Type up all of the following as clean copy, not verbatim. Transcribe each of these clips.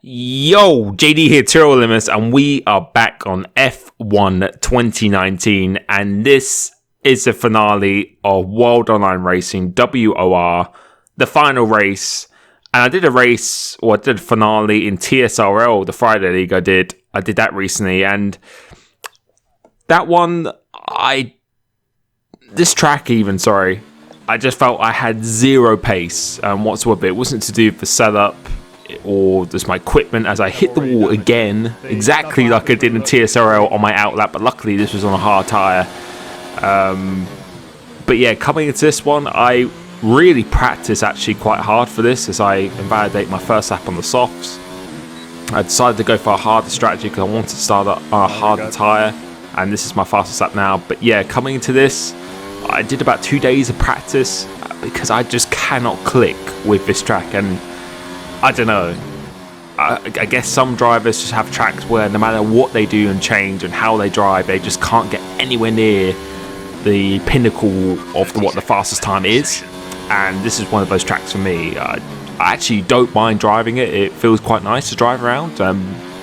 Yo, JD here, Tyrrell Limitless, and we are back on F1 2019, and this is the finale of World Online Racing, WOR, the final race. And I did a finale in TSRL, the Friday League I did that recently, and that one, I just felt I had zero pace whatsoever. It wasn't to do with the setup or just my equipment as I hit the wall again, exactly like I did in TSRL on my outlap, but luckily this was on a hard tyre. But yeah, coming into this one, I really practiced actually quite hard for this as I invalidate my first lap on the softs. I decided to go for a harder strategy because I wanted to start on a harder tyre, and this is my fastest lap now. But yeah, coming into this, I did about 2 days of practice because I just cannot click with this track, and I don't know. I guess some drivers just have tracks where no matter what they do and change and how they drive, they just can't get anywhere near the pinnacle of what the fastest time is. And this is one of those tracks for me. I actually don't mind driving it. It feels quite nice to drive around.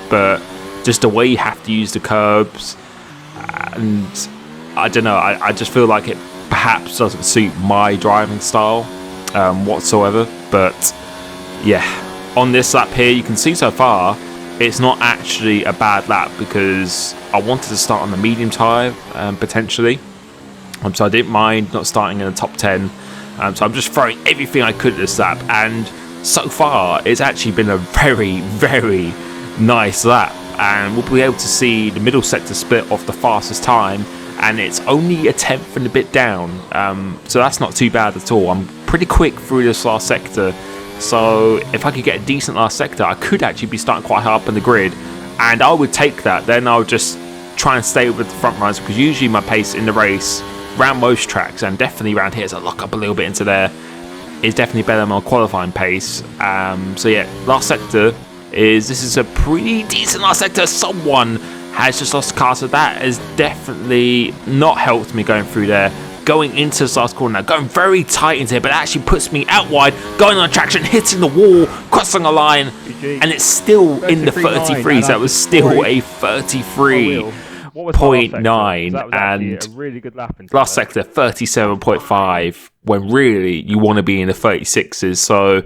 But just the way you have to use the curbs, and I don't know. I just feel like it perhaps doesn't suit my driving style whatsoever. But yeah, on this lap here, you can see so far it's not actually a bad lap because I wanted to start on the medium tyre potentially, so I didn't mind not starting in the top 10. So I'm just throwing everything I could at this lap, and so far it's actually been a very, very nice lap, and we'll be able to see the middle sector split off the fastest time, and it's only a tenth and a bit down, so that's not too bad at all. I'm pretty quick through this last sector. So if I could get a decent last sector, I could actually be starting quite high up in the grid, and I would take that. Then I would just try and stay with the front runners, because usually my pace in the race around most tracks, and definitely around here as I lock up a little bit into there, is definitely better than my qualifying pace. So yeah, last sector this is a pretty decent last sector. Someone has just lost the car, so that has definitely not helped me going through there. Going into this last corner now, going very tight into here, but it actually puts me out wide, going on traction, hitting the wall, crossing a line, and it's still in the 33s. That was still a 33.9, and really good lap last sector 37.5, when really you want to be in the 36s. So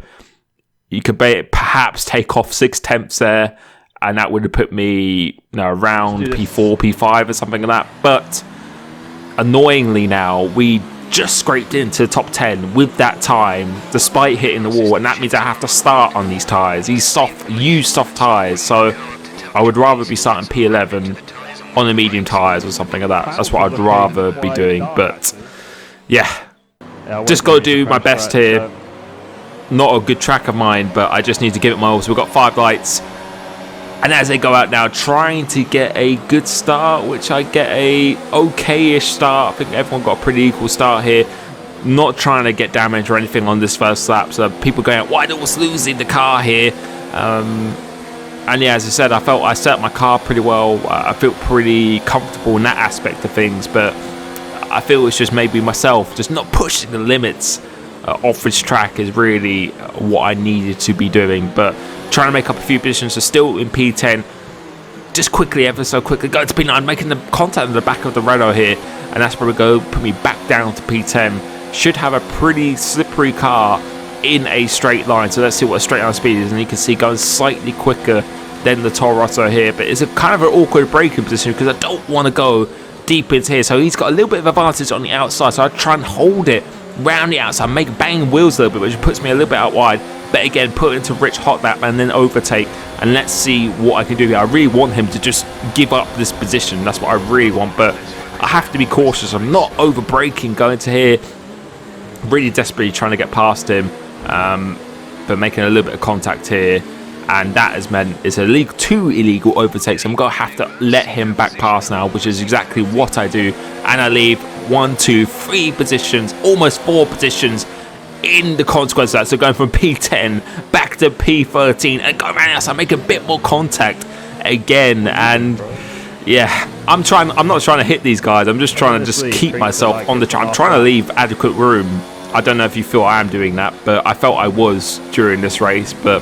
you could perhaps take off 6 tenths there, and that would have put me around P4, P5 or something like that. But annoyingly now, we just scraped into the top 10 with that time, despite hitting the wall, and that means I have to start on these tyres, these used soft tyres. So I would rather be starting P11 on the medium tyres or something like that. That's what I'd rather be doing. But yeah, just got to do my best here. Not a good track of mine, but I just need to give it my all. So we've got 5 lights, and as they go out now, trying to get a good start, which I get a okay-ish start. I think everyone got a pretty equal start here. Not trying to get damage or anything on this first lap. So people going out, why was losing the car here? And yeah, as I said, I felt I set up my car pretty well. I feel pretty comfortable in that aspect of things, but I feel it's just maybe myself just not pushing the limits off this track is really what I needed to be doing. But trying to make up a few positions, so still in P10, just quickly, ever so quickly, going to P9, making the contact in the back of the Renault here, and that's where we go, put me back down to P10. Should have a pretty slippery car in a straight line, so let's see what a straight line speed is, and you can see going slightly quicker than the Toro Rosso here, but it's a kind of an awkward braking position because I don't want to go deep into here, so he's got a little bit of advantage on the outside, so I try and hold it round the outside, make bang wheels a little bit, which puts me a little bit out wide. But again, put into rich hot lap and then overtake, and let's see what I can do here. I really want him to just give up this position. That's what I really want, but I have to be cautious. I'm not over braking going to here, really desperately trying to get past him, but making a little bit of contact here, and that has meant it's two illegal overtakes. I'm going to have to let him back past now, which is exactly what I do, and I leave 1, 2, 3 positions, almost 4 positions in the consequence of that. So going from P10 back to P13 and go around outside, make a bit more contact again. And yeah, I'm not trying to hit these guys. I'm just trying to keep myself on the track. I'm trying to leave adequate room. I don't know if you feel I am doing that, but I felt I was during this race. But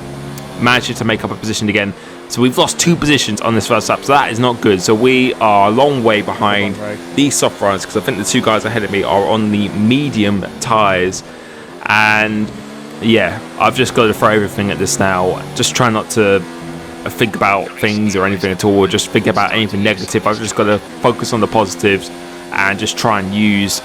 managing to make up a position again. So we've lost 2 positions on this first lap, so that is not good. So we are a long way behind these soft runners, because I think the 2 guys ahead of me are on the medium tyres. And yeah, I've just got to throw everything at this now. Just try not to think about things or anything at all, or just think about anything negative. I've just got to focus on the positives and just try and use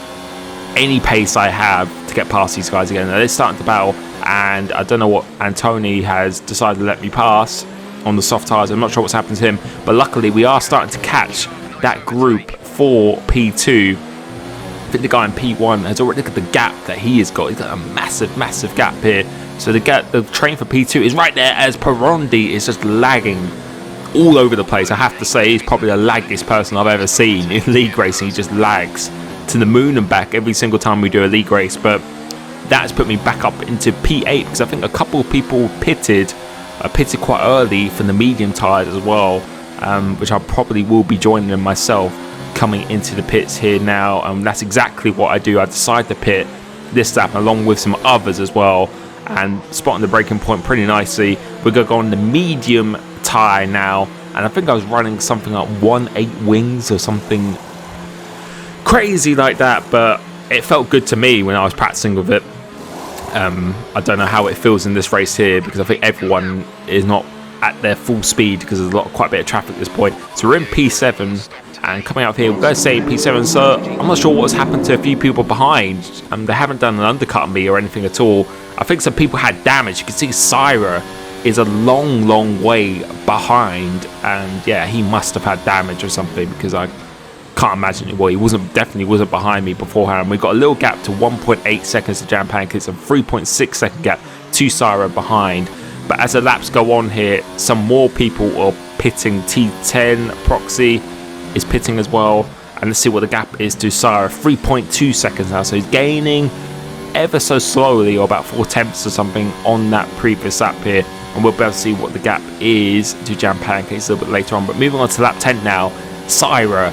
any pace I have to get past these guys again. Now, they're starting to battle, and I don't know what Antoni has decided to let me pass on the soft tyres. I'm not sure what's happened to him, but luckily we are starting to catch that group for P2. I think the guy in P1 has already, look at the gap that he has got. He's got a massive gap here. So the train for P2 is right there, as Perondi is just lagging all over the place. I have to say, he's probably the laggiest person I've ever seen in league racing. He just lags to the moon and back every single time we do a league race. But that's put me back up into P8, because I think a couple of people pitted quite early from the medium tyres as well, which I probably will be joining them myself coming into the pits here now. That's exactly what I do. I decide to pit this lap along with some others as well, and spotting the braking point pretty nicely. We're going to go on the medium tyre now, and I think I was running something like 1.8 wings or something crazy like that, but it felt good to me when I was practicing with it. I don't know how it feels in this race here, because I think everyone is not at their full speed, because there's quite a bit of traffic at this point. So we're in P7, and coming up here, we're going to say P7. So I'm not sure what's happened to a few people behind. They haven't done an undercut on me or anything at all. I think some people had damage. You can see Syra is a long way behind, and yeah, he must have had damage or something, because I can't imagine it. Well, he definitely wasn't behind me beforehand. We've got a little gap to 1.8 seconds to Jam Pancakes, and 3.6 second gap to Syra behind. But as the laps go on here, some more people are pitting. T10 Proxy is pitting as well, and let's see what the gap is to Syra. 3.2 seconds now, so he's gaining ever so slowly, or about 4 tenths or something on that previous lap here, and we'll be able to see what the gap is to Jam Pancakes a little bit later on. But moving on to lap 10 now, Syra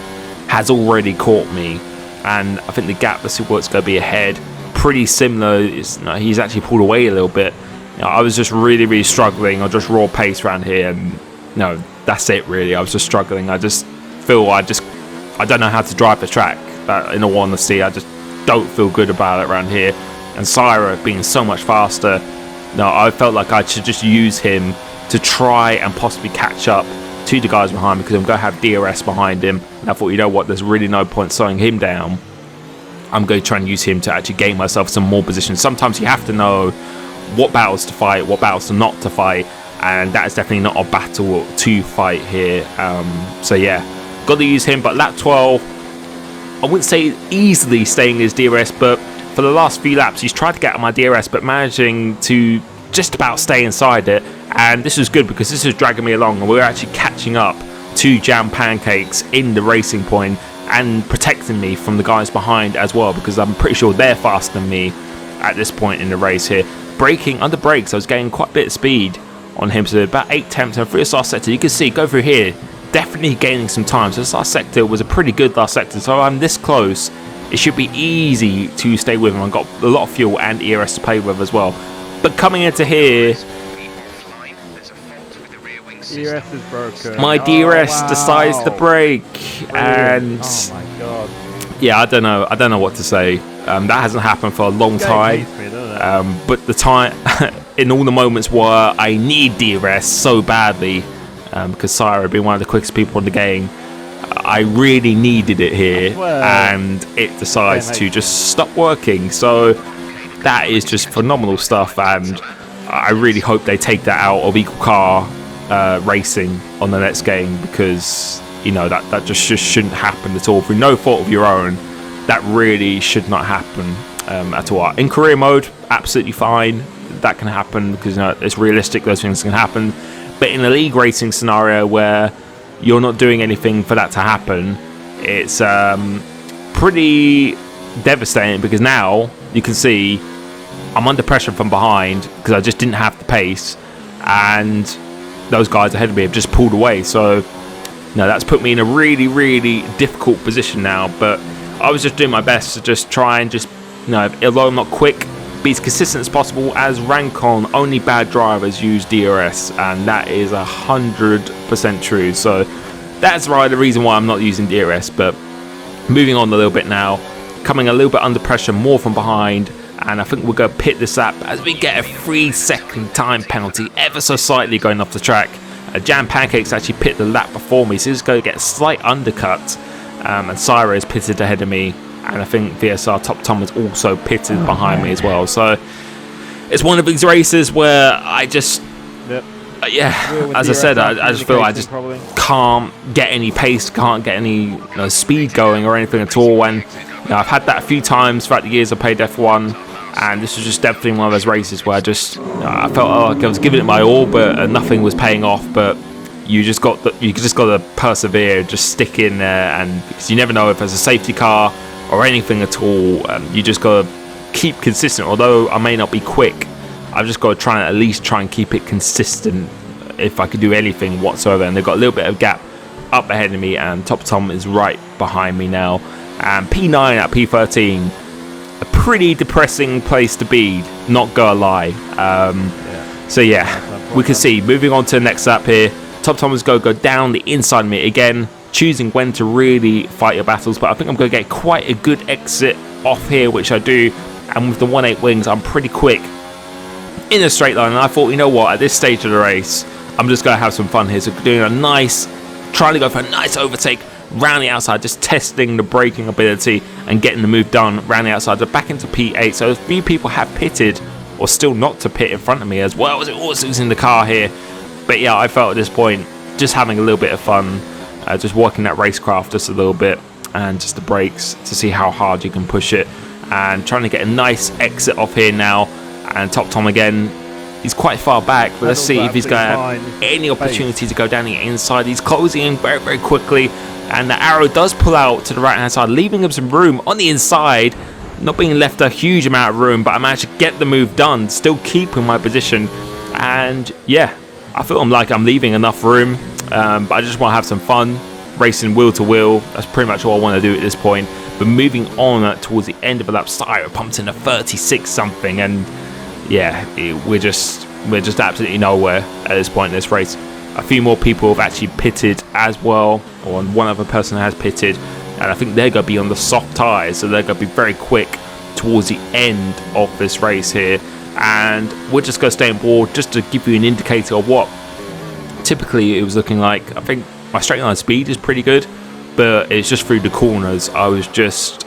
has already caught me, and I think the gap, let's see what's going to be ahead, pretty similar. He's actually pulled away a little bit. I was just really struggling. I just raw pace around here, and that's it really. I was just struggling. I just feel I don't know how to drive the track. In all honesty, I just don't feel good about it around here. And Syra being so much faster, I felt like I should just use him to try and possibly catch up to the guys behind me, because I'm going to have DRS behind him. And I thought, you know what, there's really no point slowing him down. I'm going to try and use him to actually gain myself some more position. Sometimes you have to know what battles to fight, what battles to not to fight, and that is definitely not a battle to fight here. So yeah, got to use him. But lap 12, I wouldn't say easily staying in his DRS, but for the last few laps he's tried to get out my DRS, but managing to just about stay inside it. And this is good, because this is dragging me along, and we're actually catching up to Jam Pancakes in the racing point, and protecting me from the guys behind as well, because I'm pretty sure they're faster than me at this point in the race here. Braking under brakes, I was getting quite a bit of speed on him, so about 8 tenths. And through this last sector, you can see, go through here, definitely gaining some time. So this last sector was a pretty good last sector, so I'm this close. It should be easy to stay with him. I've got a lot of fuel and ERS to play with as well. But coming into here, DRS is broken. my DRS decides to break, and oh my god. Yeah, I don't know what to say. That hasn't happened for a long time. But the time in all the moments where I need DRS so badly, because Syra being one of the quickest people in the game, I really needed it here, and it decides to just stop working. So that is just phenomenal stuff, and I really hope they take that out of equal car racing on the next game, because that just shouldn't happen at all. Through no fault of your own, that really should not happen at all. In career mode, absolutely fine, that can happen, because it's realistic, those things can happen. But in a league racing scenario where you're not doing anything for that to happen, it's pretty devastating, because now you can see I'm under pressure from behind, because I just didn't have the pace, and those guys ahead of me have just pulled away. So that's put me in a really difficult position now. But I was just doing my best to just try and although I'm not quick, be as consistent as possible, as rank on only bad drivers use DRS, and that is 100% true. So that's right, the reason why I'm not using DRS. But moving on a little bit now, coming a little bit under pressure, more from behind, and I think we're going to pit this lap as we get a 3-second time penalty ever so slightly going off the track. Jam Pancakes actually pit the lap before me, so he's going to get a slight undercut, and Syra is pitted ahead of me, and I think VSR Top Tom is also pitted behind me as well. So it's one of these races where I just as I said, I just feel I just can't get any pace, can't get any speed going or anything at all. And I've had that a few times throughout the years I played F1, and this was just definitely one of those races where I felt like I was giving it my all, but nothing was paying off. But you just got to persevere, just stick in there, and because you never know if there's a safety car or anything at all. You just got to keep consistent. Although I may not be quick, I've just got to at least try and keep it consistent if I could do anything whatsoever. And they've got a little bit of gap up ahead of me, and Top Tom is right behind me now. And P9 at P13, a pretty depressing place to be, not gonna lie. So yeah, we can see, moving on to the next lap here, Top Tom is going to go down the inside of me again, choosing when to really fight your battles. But I think I'm going to get quite a good exit off here, which I do. And with the 1.8 wings, I'm pretty quick in a straight line. And I thought, you know what, at this stage of the race, I'm just going to have some fun here. So doing trying to go for a nice overtake round the outside, just testing the braking ability and getting the move done round the outside. They're back into P8. So a few people have pitted, or still not to pit in front of me, as well as it was losing the car here. But yeah, I felt at this point just having a little bit of fun, just working that racecraft just a little bit, and just the brakes to see how hard you can push it, and trying to get a nice exit off here now. And Top Tom again, he's quite far back, but let's see if he's going to have any opportunity to go down the inside. He's closing in very, very quickly, and the arrow does pull out to the right hand side, leaving him some room on the inside, not being left a huge amount of room, but I managed to get the move done, still keeping my position. And yeah, I feel like I'm leaving enough room, but I just want to have some fun racing wheel to wheel. That's pretty much all I want to do at this point. But moving on towards the end of the lap, Syra pumped in a 36 something, and yeah, we're just absolutely nowhere at this point in this race. A few more people have actually pitted as well, or one other person has pitted, and I think they're going to be on the soft tyres, so they're going to be very quick towards the end of this race here. And we're just going to stay on board just to give you an indicator of what typically it was looking like. I think my straight line speed is pretty good, but it's just through the corners. I was just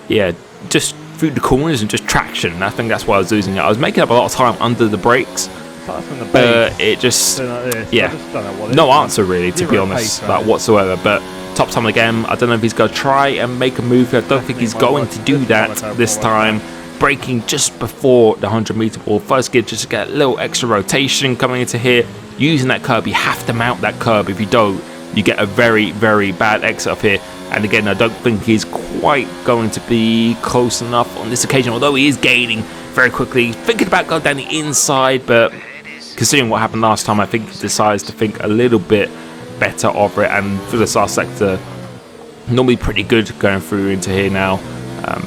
through the corners and just traction. I think that's why I was losing it. I was making up a lot of time under the brakes, but it just, no answer really, to be honest, whatsoever. But Top Tom again, I don't know if he's going to try and make a move. I don't think he's going to do that this time. Braking just before the 100-meter wall. First gear just to get a little extra rotation coming into here. Using that curb, you have to mount that curb. If you don't, you get a very, very bad exit up here. And again, I don't think he's quite going to be close enough on this occasion, although he is gaining very quickly. Thinking about going down the inside, but considering what happened last time, I think he decides to think a little bit better of it. And for the SAR sector, normally pretty good going through into here now.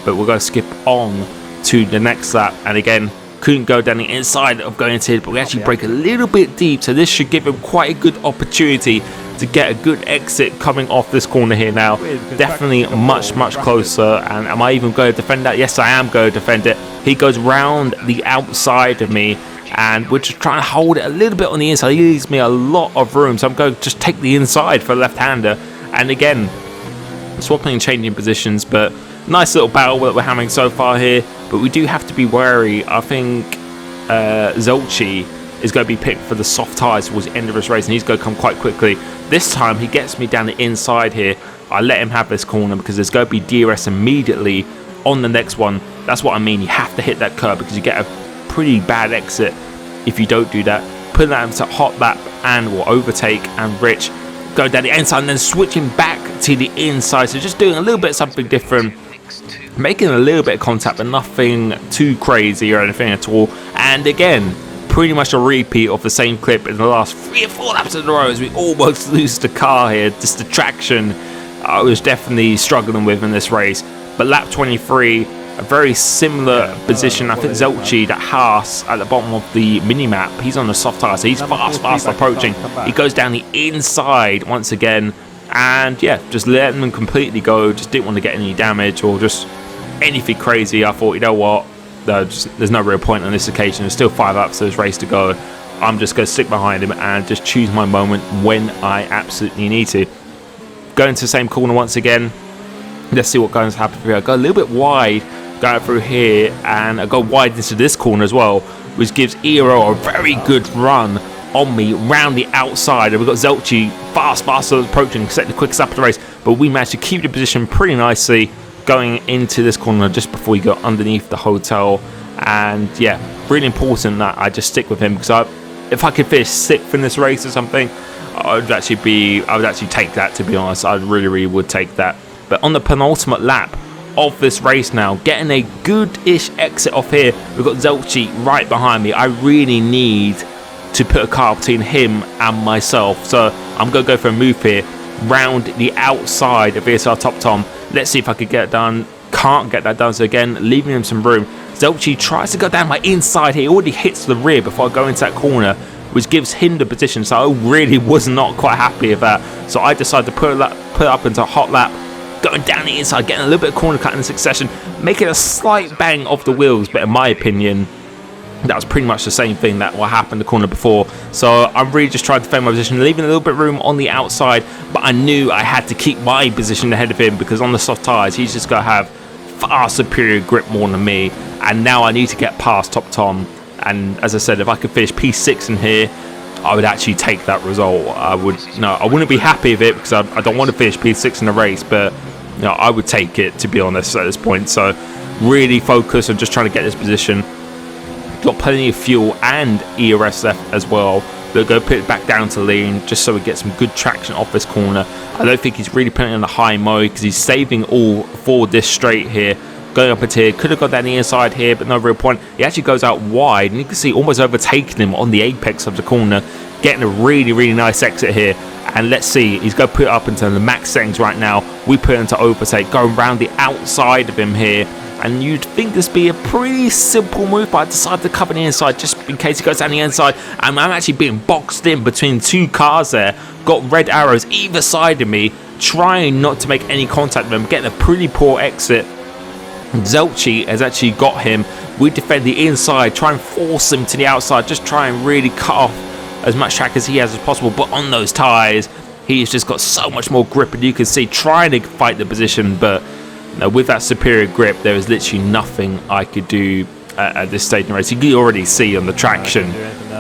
But we're going to skip on to the next lap, and again, couldn't go down the inside of going into it, but we actually break a little bit deep, so this should give him quite a good opportunity to get a good exit coming off this corner here now. Definitely much closer. And am I even going to defend that? Yes, I am going to defend it. He goes round the outside of me, and we're just trying to hold it a little bit on the inside. He leaves me a lot of room, so I'm going to just take the inside for a left-hander. And again, swapping and changing positions, but nice little battle that we're having so far here. But we do have to be wary. I think Zolchi is going to be picked for the soft tyres towards the end of this race, and he's going to come quite quickly. This time he gets me down the inside here. I let him have this corner because there's going to be DRS immediately on the next one. That's what I mean. You have to hit that curb because you get a pretty bad exit if you don't do that. Putting that into hot lap and will overtake, and Rich go down the inside and then switching back to the inside. So just doing a little bit of something different, making a little bit of contact, but nothing too crazy or anything at all. And again, pretty much a repeat of the same clip in the last 3 or 4 laps in a row as we almost lose the car here. Just the traction I was definitely struggling with in this race. But lap 23, a very similar position. I think Zelchi, that Haas at the bottom of the mini-map, he's on the soft tire, so he's fast approaching. He goes down the inside once again, and yeah, just letting them completely go. Just didn't want to get any damage or just anything crazy. I thought, you know what, there's no real point on this occasion. There's still 5 laps of this race to go. I'm just going to stick behind him and just choose my moment when I absolutely need to. Going to the same corner once again. Let's see what goes to happen here. I go a little bit wide going through here, and I go wide into this corner as well, which gives Eero a very good run on me round the outside. And we've got Zelchi fast approaching, set the quickest up of the race, but we managed to keep the position pretty nicely going into this corner just before we go underneath the hotel. And yeah, really important that I just stick with him, because if I could finish 6th in this race or something, I would actually take that, to be honest. I really would take that. But on the penultimate lap of this race now, getting a good-ish exit off here, we've got Zelchi right behind me. I really need to put a car between him and myself, so I'm going to go for a move here round the outside of VSR Top Tom. Let's see if I could get it done. Can't get that done, so again, leaving him some room. Zelchi tries to go down my inside here. He already hits the rear before I go into that corner, which gives him the position, so I really was not quite happy with that. So I decided to put it up into a hot lap, going down the inside, getting a little bit of corner cut in succession, making a slight bang off the wheels, but in my opinion, that was pretty much the same thing that what happened the corner before. So I'm really just trying to defend my position, leaving a little bit of room on the outside, but I knew I had to keep my position ahead of him, because on the soft tyres, he's just going to have far superior grip more than me, and now I need to get past Top Tom. And as I said, if I could finish P6 in here, I would actually take that result. I wouldn't be happy with it, because I don't want to finish P6 in the race, but I would take it, to be honest, at this point. So really focus on just trying to get this position. Got plenty of fuel and ERS left as well. We'll go put it back down to lean, just so we get some good traction off this corner. I don't think he's really putting it in the high mode, because he's saving all for this straight here. Going up into here, could have got down the inside here, but no real point. He actually goes out wide, and you can see almost overtaking him on the apex of the corner, getting a really nice exit here. And let's see, he's going to put it up into the max settings right now. We put it into overtake, going around the outside of him here. And you'd think this would be a pretty simple move, but I decided to cover the inside just in case he goes down the inside. And I'm actually being boxed in between 2 cars there. Got red arrows either side of me, trying not to make any contact with him, getting a pretty poor exit. Zelchi has actually got him. We defend the inside, try and force him to the outside, just try and really cut off as much track as he has as possible. But on those tyres, he's just got so much more grip, and you can see trying to fight the position, but with that superior grip, there is literally nothing I could do at this stage in the race. You can already see on the traction,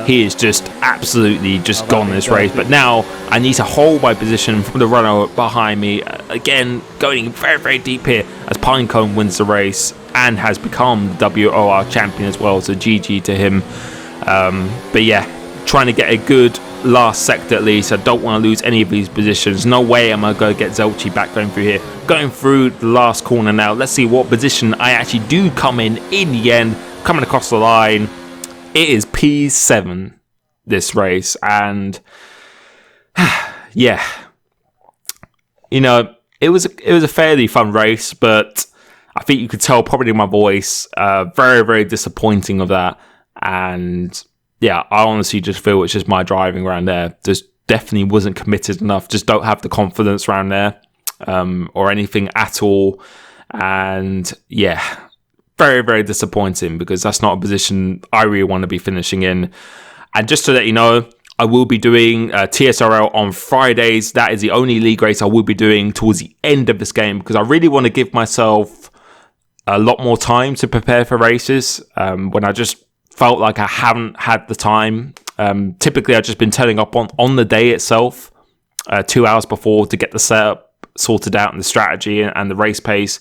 he is just absolutely just gone this race. But now I need to hold my position from the runner behind me. Again, going very deep here as Pinecone wins the race and has become the WOR champion as well. So GG to him. But yeah, trying to get a good last sector at least. I don't want to lose any of these positions. No way am I going to get Zelchi back going through here. Going through the last corner now. Let's see what position I actually do come in the end. Coming across the line. It is P7 this race, and yeah, it was a fairly fun race, but I think you could tell probably in my voice, very disappointing of that. And yeah, I honestly just feel it's just my driving around there. Just definitely wasn't committed enough. Just don't have the confidence around there, or anything at all. And yeah, very disappointing, because that's not a position I really want to be finishing in. And just to let you know, I will be doing TSRL on Fridays. That is the only league race I will be doing towards the end of this game, because I really want to give myself a lot more time to prepare for races, when I just felt like I haven't had the time. Typically, I've just been turning up on the day itself, 2 hours before, to get the setup sorted out and the strategy and the race pace.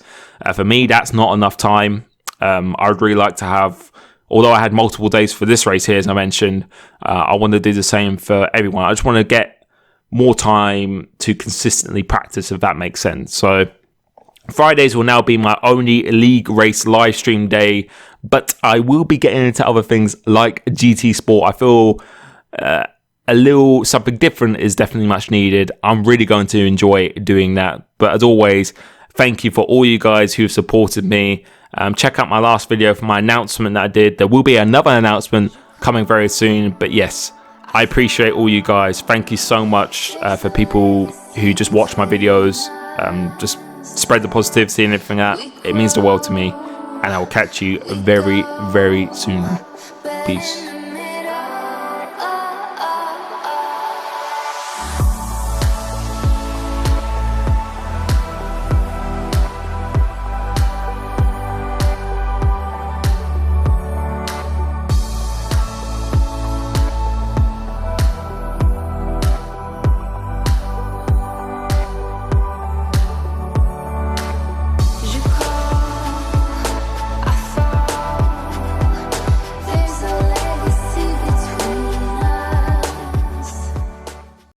For me, that's not enough time. I would really like to have, although I had multiple days for this race here, as I mentioned, I want to do the same for everyone. I just want to get more time to consistently practice, if that makes sense. So Fridays will now be my only league race live stream day, but I will be getting into other things like GT Sport. I feel a little something different is definitely much needed. I'm really going to enjoy doing that. But as always, thank you for all you guys who've supported me Check out my last video for my announcement that I did. There will be another announcement coming very soon. But yes, I appreciate all you guys. Thank you so much for people who just watch my videos. Just spread the positivity and everything that. It means the world to me. And I will catch you very, very soon. Peace.